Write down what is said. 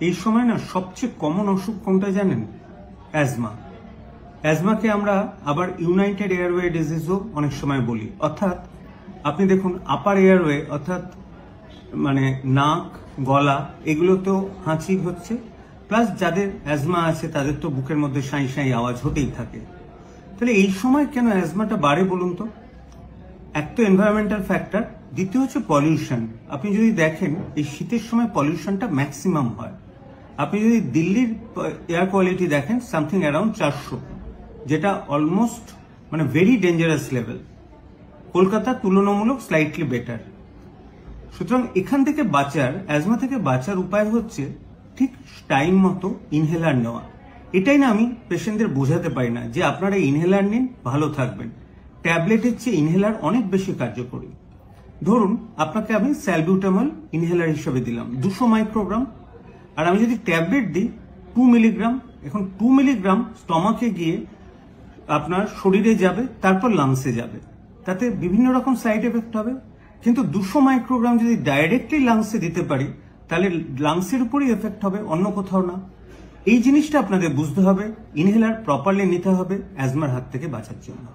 এই সময় না সবচেয়ে কমন অসুখ কোনটা জানেন? অ্যাজমা। অ্যাজমাকে আমরা আবার ইউনাইটেড এয়ারওয়ে ডিজিজও অনেক সময় বলি। অর্থাৎ আপনি দেখুন আপার এয়ারওয়ে অর্থাৎ মানে নাক, গলা এগুলোতেও হাঁচি হচ্ছে, প্লাস যাদের অ্যাজমা আছে তাদের তো বুকের মধ্যে সাঁই সাঁই আওয়াজ হতেই থাকে। তাহলে এই সময় কেন অ্যাজমাটা বাড়ে বলুন তো? এক তো এনভায়রনমেন্টাল ফ্যাক্টর, দ্বিতীয় হচ্ছে পলিউশন। আপনি যদি দেখেন এই শীতের সময় পলিউশনটা ম্যাক্সিমাম হয়। আপনি যদি দিল্লির এয়ার কোয়ালিটি দেখেন সামথিং অ্যারাউন্ড 400, যেটা অলমোস্ট মানে ভেরি ডেঞ্জারাস লেভেল। কলকাতা তুলনামূলক স্লাইটলি বেটার। সুতরাং এখান থেকে বাঁচার, অ্যাজমা থেকে বাঁচার উপায় হচ্ছে ঠিক টাইম মতো ইনহেলার নেওয়া। এটাই না আমি পেশেন্টদের বোঝাতে পারি না যে আপনারা ইনহেলার নিন, ভালো থাকবেন। ট্যাবলেটের চেয়ে ইনহেলার অনেক বেশি কার্যকরী। ধরুন আপনাকে আমি স্যালবিউটামল ইনহেলার হিসেবে দিলাম 200 মাইক্রোগ্রাম, আর আমি যদি ট্যাবলেট দিই 2 মিলিগ্রাম। এখন 2 মিলিগ্রাম স্টমাকে গিয়ে আপনার শরীরে যাবে, তারপর লাংসে যাবে, তাতে বিভিন্ন রকম সাইড এফেক্ট হবে। কিন্তু 200 মাইক্রোগ্রাম যদি ডাইরেক্টলি লাংসে দিতে পারি তাহলে লাংসের উপরই এফেক্ট হবে, অন্য কোথাও না। এই জিনিসটা আপনাদের বুঝতে হবে। ইনহেলার প্রপারলি নিতে হবে অ্যাজমার হাত থেকে বাঁচার জন্য।